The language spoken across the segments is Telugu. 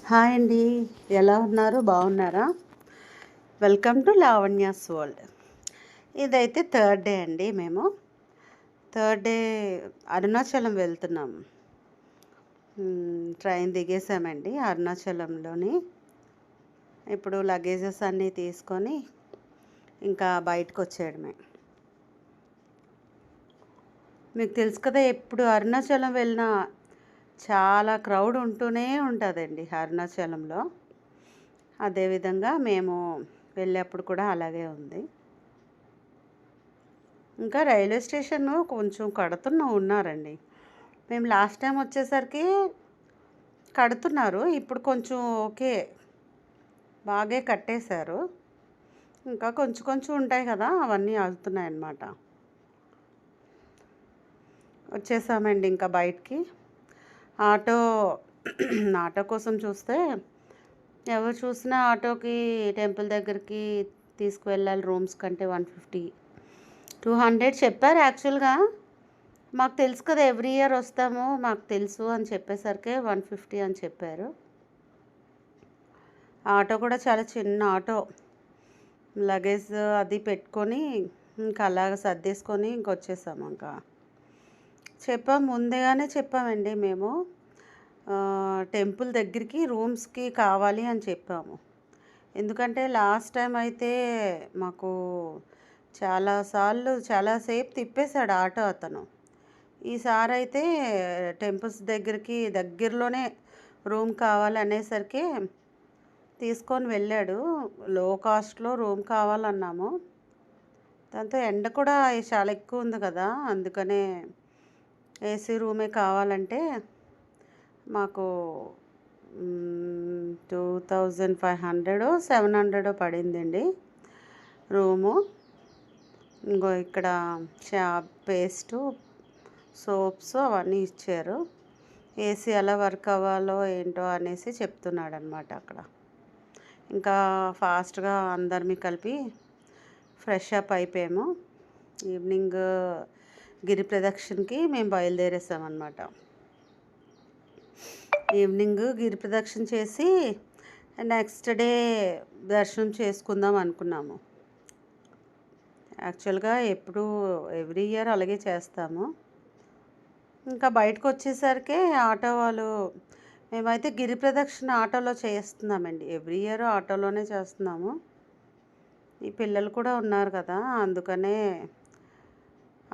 హాయ్ అండి. ఎలా ఉన్నారు? బాగున్నారా? Welcome to Lavanya's world. ఇదైతే థర్డ్ డే అండి. మేము థర్డ్ డే అరుణాచలం వెళ్తున్నాం. ట్రైన్ దిగేసామండి అరుణాచలంలోని. ఇప్పుడు లగేజెస్ అన్నీ తీసుకొని ఇంకా బయటకు వచ్చేయడమే. మీకు తెలుసు కదా, ఎప్పుడు అరుణాచలం వెళ్ళినా చాలా క్రౌడ్ ఉంటూనే ఉంటుందండి అరుణాచలంలో. అదేవిధంగా మేము వెళ్ళేప్పుడు కూడా అలాగే ఉంది. ఇంకా రైల్వే స్టేషన్ కొంచెం ఉన్నారండి. మేము లాస్ట్ టైం వచ్చేసరికి కడుతున్నారు. ఇప్పుడు కొంచెం ఓకే, బాగే కట్టేశారు. ఇంకా కొంచెం కొంచెం ఉంటాయి కదా, అవన్నీ ఆగుతున్నాయి అన్నమాట. వచ్చేసామండి ఇంకా బయటికి. ఆటో ఆటో కోసం చూస్తే ఎవరు చూసినా ఆటోకి టెంపుల్ దగ్గరికి తీసుకువెళ్ళాలి రూమ్స్ కంటే 150 200 చెప్పారు. యాక్చువల్గా మాకు తెలుసు కదా, ఎవ్రీ ఇయర్ వస్తాము, మాకు తెలుసు అని చెప్పేసరికి 150 అని చెప్పారు. ఆటో కూడా చాలా చిన్న ఆటో. లగేజ్ అది పెట్టుకొని ఇంకా అలాగ సర్దేసుకొని ఇంకొచ్చేసాము. ఇంకా ముందుగానే చెప్పామండి మేము, టెంపుల్ దగ్గరికి రూమ్స్కి కావాలి అని చెప్పాము. ఎందుకంటే లాస్ట్ టైం అయితే మాకు చాలాసేపు తిప్పేశాడు ఆటో అతను. ఈసారి అయితే టెంపుల్స్ దగ్గరలోనే రూమ్ కావాలనేసరికి తీసుకొని వెళ్ళాడు. లో కాస్ట్లో రూమ్ కావాలన్నాము. దాంతో ఎండ కూడా చాలా ఎక్కువ ఉంది కదా, అందుకనే ఏసీ రూమే కావాలంటే మాకు 2500 700 పడిందండి రూము. ఇంకో ఇక్కడ పేస్టు, సోప్స్ అవన్నీ ఇచ్చారు. ఏసీ ఎలా వర్క్ అవ్వాలో ఏంటో అనేసి చెప్తున్నాడు అనమాట అక్కడ. ఇంకా ఫాస్ట్గా అందరినీ కలిపి ఫ్రెష్ అప్ అయిపోయాము. ఈవినింగ్ గిరి ప్రదక్షిణకి మేము బయలుదేరేసామన్నమాట. ఈవినింగ్ గిరి ప్రదక్షిణ చేసి నెక్స్ట్ డే దర్శనం చేసుకుందాం అనుకున్నాము. యాక్చువల్గా ఎవ్రీ ఇయర్ అలాగే చేస్తాము. ఇంకా బయటకు వచ్చేసరికి ఆటో వాళ్ళు, మేమైతే గిరి ప్రదక్షిణ ఆటోలో చేస్తున్నామండి. ఎవ్రీ ఇయర్ ఆటోలోనే చేస్తున్నాము. ఈ పిల్లలు కూడా ఉన్నారు కదా, అందుకనే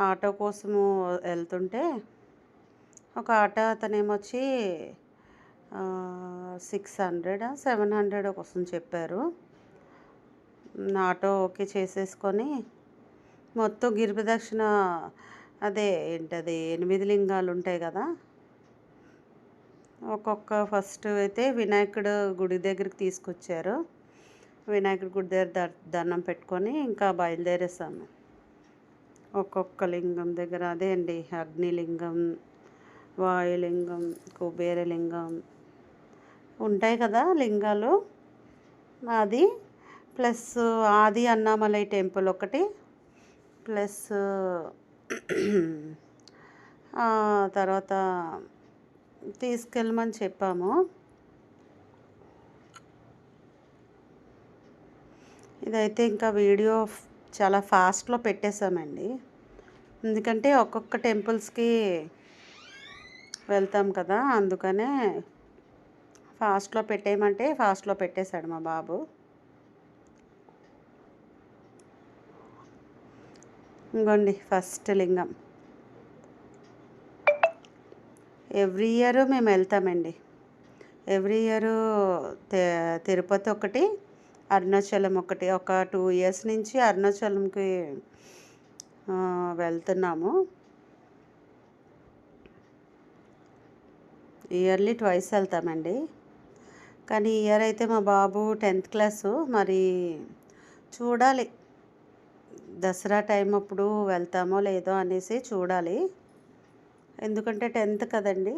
ఆటో కోసము వెళ్తుంటే ఒక ఆటో అతనేమొచ్చి 600 700 కోసం చెప్పారు. ఆటో ఓకే చేసేసుకొని మొత్తం గిరి ప్రదక్షిణ, అదే ఏంటది 8 లింగాలు ఉంటాయి కదా, ఫస్ట్ అయితే వినాయకుడు గుడి దగ్గరికి తీసుకొచ్చారు. వినాయకుడి గుడి దగ్గర దండం పెట్టుకొని ఇంకా బయలుదేరేసాము. ఒక్కొక్క లింగం దగ్గర అదే అండి, అగ్నిలింగం, వాయులింగం, కుబేరలింగం ఉంటాయి కదా లింగాలు. అది ప్లస్ ఆది అన్నామలై టెంపుల్ ఒకటి, ప్లస్ తర్వాత తీసుకెళ్ళమని చెప్పాము. ఇదైతే ఇంకా వీడియో చాలా ఫాస్ట్లో పెట్టేశామండి. ఎందుకంటే ఒక్కొక్క టెంపుల్స్కి వెళ్తాం కదా, అందుకనే ఫాస్ట్లో పెట్టేయమంటే ఫాస్ట్లో పెట్టేశాడు మా బాబు. ఇంకోండి ఫస్ట్ లింగం. ఎవ్రీ ఇయర్ మేము వెళ్తామండి. ఎవ్రీ ఇయర్ తిరుపతి ఒకటి, అరుణాచలం ఒకటి. ఒక 2 ఇయర్స్ నుంచి అరుణాచలంకి వెళ్తున్నాము. ఇయర్లీ ట్వైస్ వెళ్తామండి. కానీ ఇయర్ అయితే మా బాబు 10th క్లాసు, మరి చూడాలి దసరా టైం అప్పుడు వెళ్తామో లేదో అనేసి చూడాలి. ఎందుకంటే 10th కదండి.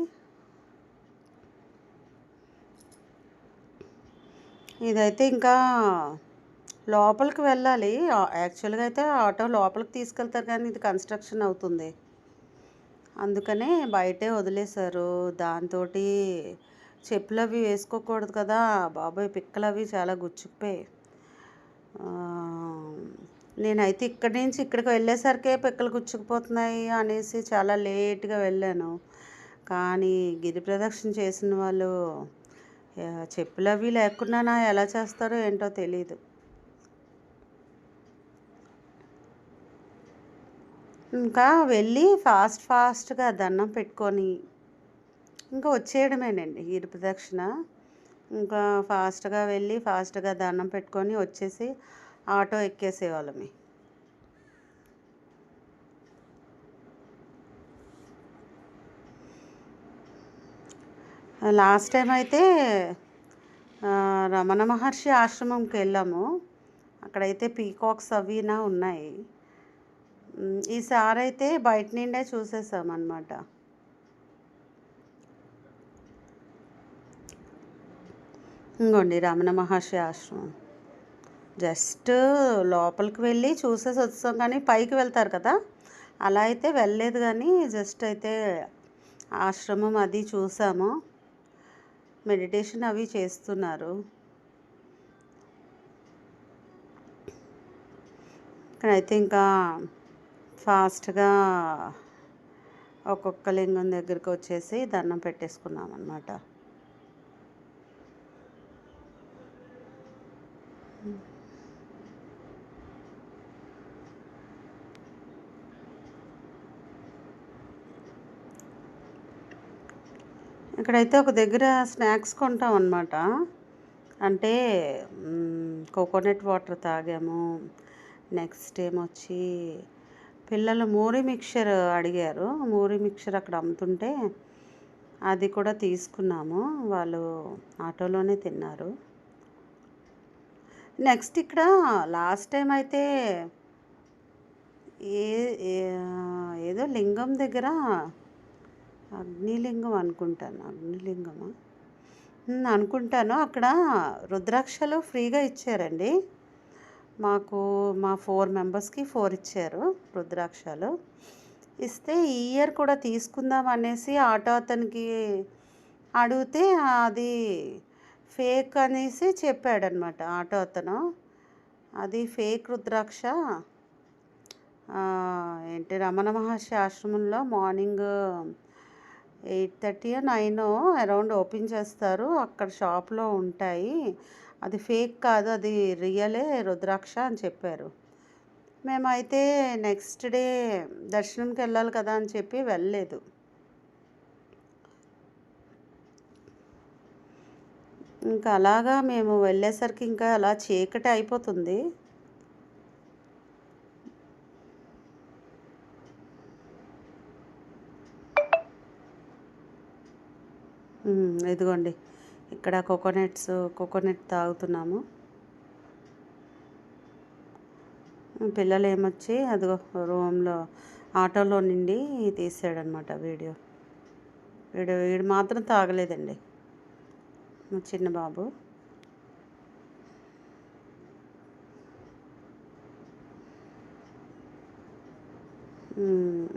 ఇదైతే ఇంకా లోపలికి వెళ్ళాలి. యాక్చువల్గా అయితే ఆటో లోపలికి తీసుకెళ్తారు, కానీ ఇది కన్స్ట్రక్షన్ అవుతుంది, అందుకనే బయటే వదిలేశారు. దాంతో చెప్పులు అవి వేసుకోకూడదు కదా బాబోయ్, పిక్కలు అవి చాలా గుచ్చుకుపోయాయి. నేనైతే ఇక్కడి నుంచి ఇక్కడికి వెళ్ళేసరికే పిక్కలు గుచ్చుకుపోతున్నాయి అనేసి చాలా లేట్గా వెళ్ళాను. కానీ గిరి ప్రదక్షిణ చేసిన వాళ్ళు చెప్పులు అవి లేకున్నా ఎలా చేస్తారో ఏంటో తెలీదు. ఇంకా వెళ్ళి ఫాస్ట్గా దండం పెట్టుకొని ఇంకా వచ్చేయడమేనండి గిరి ప్రదక్షిణ. ఇంకా ఫాస్ట్గా వెళ్ళి ఫాస్ట్గా దండం పెట్టుకొని వచ్చేసి ఆటో ఎక్కేసేవాళ్ళమే. లాస్ట్ టైం అయితే రమణ మహర్షి ఆశ్రమంకి వెళ్ళాము. అక్కడైతే పీకాక్స్ అవినా ఉన్నాయి. ఈసారి అయితే బయట నిండే చూసేసామన్నమాట. ఇంకోండి రమణ మహర్షి ఆశ్రమం. జస్ట్ లోపలికి వెళ్ళి చూసేసి వచ్చాం, కానీ పైకి వెళ్తారు కదా అలా అయితే వెళ్ళలేదు. కానీ జస్ట్ అయితే ఆశ్రమం అది చూసాము. మెడిటేషన్ అవి చేస్తున్నారు. ఇక్కడైతే ఇంకా ఫాస్ట్గా ఒక్కొక్క లింగం దగ్గరికి వచ్చేసి దండం పెట్టేసుకున్నాం అన్నమాట. ఇక్కడైతే ఒక దగ్గర స్నాక్స్ కొంటాం అన్నమాట. అంటే కోకోనట్ వాటర్ తాగాము. నెక్స్ట్ ఏమొచ్చి పిల్లలు మూరి మిక్చర్ అడిగారు. మూరి మిక్చర్ అక్కడ అమ్ముతుంటే అది కూడా తీసుకున్నాము. వాళ్ళు ఆటోలోనే తిన్నారు. నెక్స్ట్ ఇక్కడ లాస్ట్ టైం అయితే ఏదో లింగం దగ్గర అగ్నిలింగం అనుకుంటాను. అగ్నిలింగమా అనుకుంటాను. అక్కడ రుద్రాక్షలు ఫ్రీగా ఇచ్చారండి మాకు. మా 4 మెంబర్స్కి 4 ఇచ్చారు రుద్రాక్షలు. ఇస్తే ఈ ఇయర్ కూడా తీసుకుందాం అనేసి ఆటో అతనికి అడిగితే అది ఫేక్ అనేసి చెప్పాడనమాట ఆటో అతను. అది ఫేక్ రుద్రాక్ష. ఏంటి రమణ మహర్షి ఆశ్రమంలో మార్నింగ్ 8:30 9 అరౌండ్ ఓపెన్ చేస్తారు. అక్కడ షాప్లో ఉంటాయి. అది ఫేక్ కాదు, అది రియలే రుద్రాక్ష అని చెప్పారు. మేమైతే నెక్స్ట్ డే దర్శనంకి వెళ్ళాలి కదా అని చెప్పి వెళ్ళలేదు. ఇంకా అలాగా మేము వెళ్ళేసరికి ఇంకా అలా చీకటి అయిపోతుంది. ఇదిగోండి ఇక్కడ కోకోనట్ తాగుతున్నాము. పిల్లలు ఏమొచ్చి అదిగో రూమ్లో ఆటోలో నుండి తీసాడనమాట వీడియో. వీడు మాత్రం తాగలేదండి, మా చిన్న బాబు.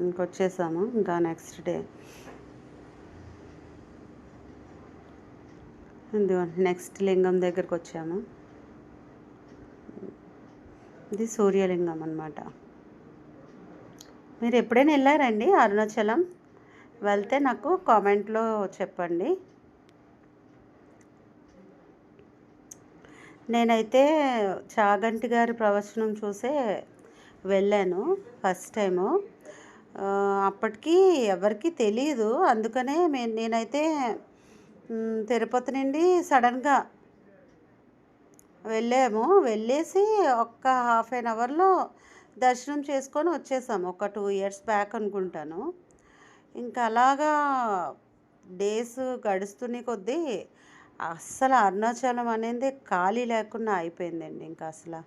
ఇంకొచ్చేసాము ఇంకా నెక్స్ట్ డే. నెక్స్ట్ లింగం దగ్గరకు వచ్చాము. ఇది సూర్యలింగం అన్నమాట. మీరు ఎప్పుడైనా వెళ్ళారండి అరుణాచలం? వెళ్తే నాకు కామెంట్లో చెప్పండి. నేనైతే చాగంటి గారి ప్రవచనం చూసే వెళ్ళాను ఫస్ట్ టైము. అప్పటికి ఎవరికి తెలియదు. అందుకనే నేనైతే తిరుపతి నుండి సడన్గా వెళ్ళేసి ఒక్క హాఫ్ అన్ అవర్లో దర్శనం చేసుకొని వచ్చేసాము. ఒక 2 years బ్యాక్ అనుకుంటాను. ఇంకా అలాగా డేస్ గడుస్తున్న కొద్దీ అస్సలు అరుణాచలం అనేది ఖాళీ లేకుండా అయిపోయిందండి. ఇంకా అసలు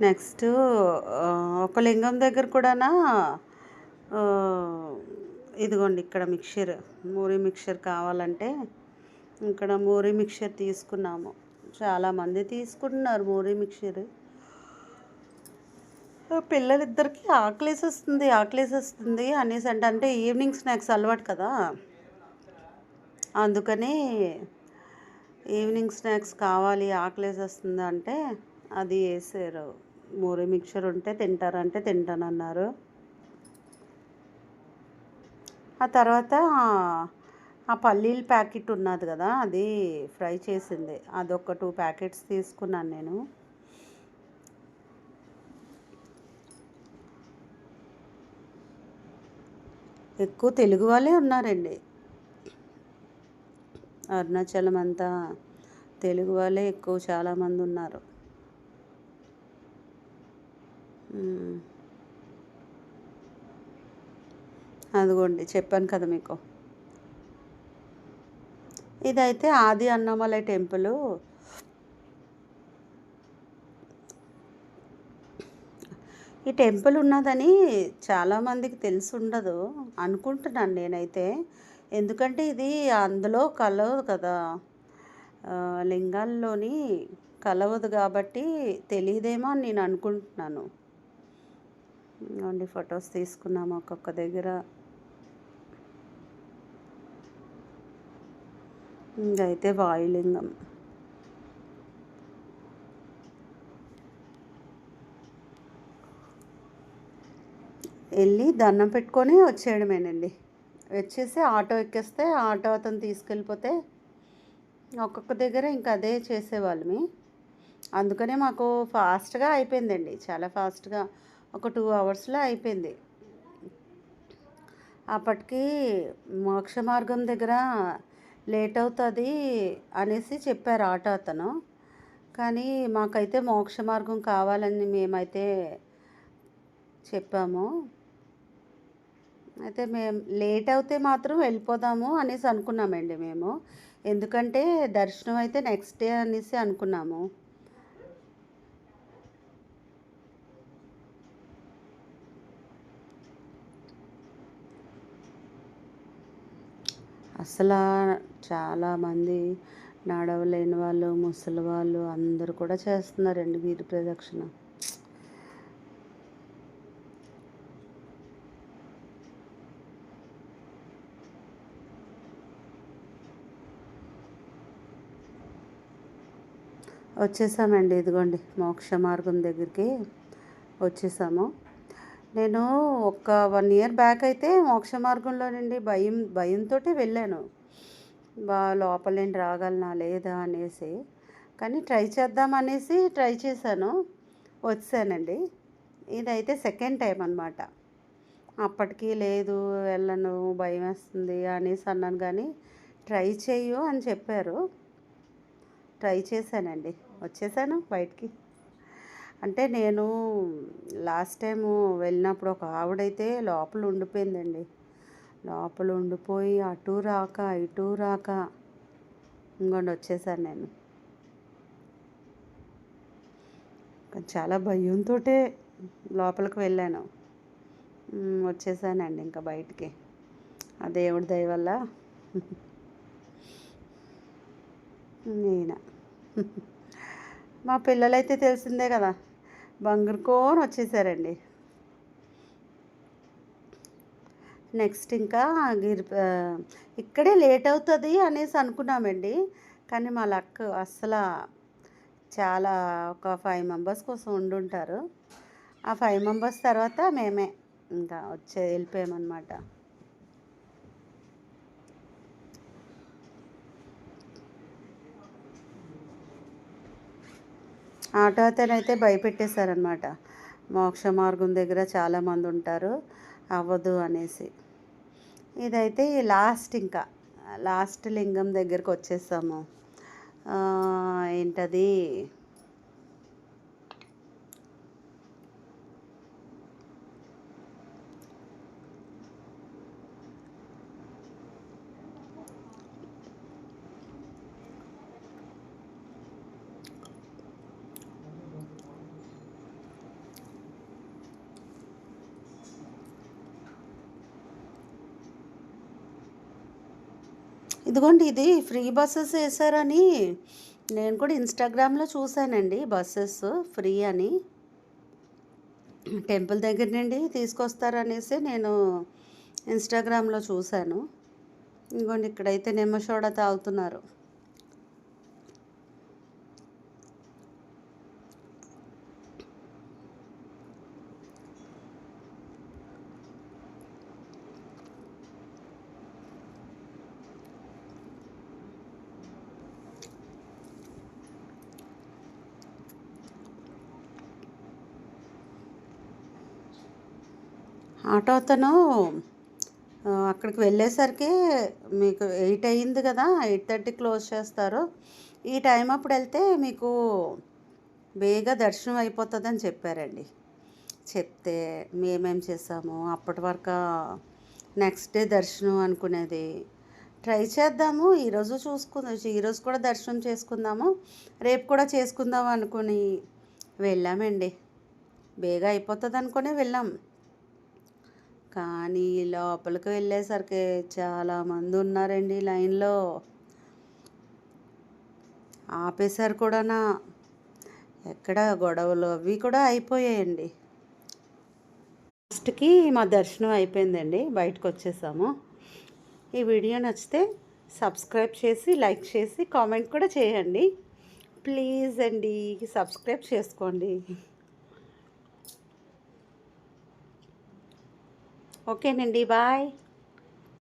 నెక్స్ట్ ఒక లింగం దగ్గర కూడా ఇదిగోండి ఇక్కడ మూరీ మిక్చర్ కావాలంటే ఇక్కడ మూరీ మిక్చర్ తీసుకున్నాము. చాలామంది తీసుకుంటున్నారు మోరీ మిక్చర్. పిల్లలిద్దరికీ ఆకలేసేస్తుంది అనేసి అంటే ఈవినింగ్ స్నాక్స్ అలవాటు కదా, అందుకని ఈవినింగ్ స్నాక్స్ కావాలి ఆకలేసేస్తుంది అంటే అది వేసారు. మోరీ మిక్చర్ ఉంటే తింటారంటే తింటానన్నారు. ఆ తర్వాత ఆ పల్లీల ప్యాకెట్ ఉన్నది కదా, అది ఫ్రై చేసింది, అదొక 2 ప్యాకెట్స్ తీసుకున్నాను నేను. ఎక్కువ తెలుగు వాళ్ళే ఉన్నారండి. అరుణాచలం అంతా తెలుగు వాళ్ళే ఎక్కువ, చాలామంది ఉన్నారు. అదిగోండి చెప్పాను కదా మీకు. ఇదైతే ఆది అన్నమలై టెంపుల్. ఈ టెంపుల్ ఉన్నదని చాలామందికి తెలిసి ఉండదు అనుకుంటున్నాను నేనైతే. ఎందుకంటే ఇది అందులో కలవదు కదా, లింగాల్లోని కలవదు కాబట్టి తెలియదేమో అని నేను అనుకుంటున్నాను. ఫొటోస్ తీసుకున్నాము ఒక్కొక్క దగ్గర. ఇదైతే వాయులింగం. వెళ్ళి దండం పెట్టుకొని వచ్చేయడమేనండి. వచ్చేసి ఆటో ఎక్కేస్తే ఆటో అతను తీసుకెళ్ళిపోతే ఒక్కొక్క దగ్గర ఇంకా అదే చేసేవాళ్ళమి. అందుకనే మాకు ఫాస్ట్గా అయిపోయిందండి, చాలా ఫాస్ట్గా ఒక 2 అవర్స్లో అయిపోయింది. అప్పటికి మోక్ష మార్గం దగ్గర లేట్ అవుతుంది అనేసి చెప్పారు ఆటో అతను. కానీ మాకైతే మోక్ష మార్గం కావాలని మేమైతే చెప్పాము. అయితే మేము లేట్ అవుతే మాత్రం వెళ్ళిపోదాము అనేసి అనుకున్నామండి మేము. ఎందుకంటే దర్శనం అయితే నెక్స్ట్ డే అనేసి అనుకున్నాము. అసలు చాలామంది నడవలేని వాళ్ళు, ముసలి వాళ్ళు అందరూ కూడా చేస్తున్నారండి గిరి ప్రదక్షిణ. వచ్చేసామండి, ఇదిగోండి మోక్ష మార్గం దగ్గరికి వచ్చేసాము. నేను ఒక 1 ఇయర్ బ్యాక్ అయితే మోక్ష మార్గంలో నుండి భయంతో వెళ్ళాను. లోపల నేను రాగలనా లేదా అనేసి. కానీ ట్రై చేద్దాం అనేసి ట్రై చేశాను, వచ్చానండి. ఇదైతే సెకండ్ టైం అనమాట. అప్పటికి లేదు వెళ్ళను భయం వేస్తుంది అనేసి అన్నాను, కానీ ట్రై చెయ్యు అని చెప్పారు. ట్రై చేశానండి, వచ్చేసాను బయటికి. అంటే నేను లాస్ట్ టైము వెళ్ళినప్పుడు ఒక ఆవిడైతే లోపల ఉండిపోయిందండి. లోపల ఉండిపోయి అటు రాక ఇటు రాక ఇంకొండి వచ్చేసాను నేను. చాలా భయంతో లోపలికి వెళ్ళాను, వచ్చేసానండి ఇంకా బయటికి. ఆ దేవుడి దయ వల్ల. నేనా మా పిల్లలైతే తెలిసిందే కదా, బంగురుకోని వచ్చేసారండి. నెక్స్ట్ ఇంకా ఇక్కడే లేట్ అవుతుంది అనేసి అనుకున్నామండి. కానీ మా లక్ అస్సలు చాలా ఒక 5 మెంబర్స్ కోసం ఉండుంటారు. ఆ 5 మెంబర్స్ తర్వాత మేమే ఇంకా వెళ్ళిపోయామన్నమాట. ఆటో అతనైతే భయపెట్టేశారనమాట. మోక్ష మార్గం దగ్గర చాలామంది ఉంటారు, అవ్వదు అనేసి. ఇదైతే ఇంకా లాస్ట్ లింగం దగ్గరికి వచ్చేసాము. ఏంటది, ఇదిగోండి ఇది ఫ్రీ బస్సెస్ వేసారని నేను కూడా ఇన్స్టాగ్రామ్లో చూశానండి బస్సెస్ ఫ్రీ అని. టెంపుల్ దగ్గర నుండి తీసుకొస్తారనేసి నేను ఇన్స్టాగ్రామ్లో చూశాను. ఇంకోండి ఇక్కడైతే నిమ్మ సోడా తాగుతున్నారు. ఆటో అతను అక్కడికి వెళ్ళేసరికి మీకు 8 అయింది కదా, 8:30 క్లోజ్ చేస్తారు. ఈ టైం అప్పుడు వెళ్తే మీకు బేగా దర్శనం అయిపోతుందని చెప్పారండి. చెప్తే మేమేం చేసాము అప్పటి వరకు నెక్స్ట్ డే దర్శనం అనుకునేది. ట్రై చేద్దాము, ఈరోజు చూసుకుందాం, ఈరోజు కూడా దర్శనం చేసుకుందాము, రేపు కూడా చేసుకుందాం అనుకుని వెళ్ళామండి. బేగా అయిపోతుంది అనుకునే వెళ్ళాం. కానీ లోపలికి వెళ్ళేసరికి చాలామంది ఉన్నారండి లైన్లో. ఆపేశారు కూడానా. ఎక్కడ గొడవలు అవి కూడా అయిపోయాయండి. లాస్ట్కి మా దర్శనం అయిపోయిందండి, బయటకు వచ్చేసాము. ఈ వీడియో నచ్చితే సబ్స్క్రైబ్ చేసి, లైక్ చేసి, కామెంట్ కూడా చేయండి ప్లీజ్ అండి. సబ్స్క్రైబ్ చేసుకోండి. ఓకేనండి, బాయ్.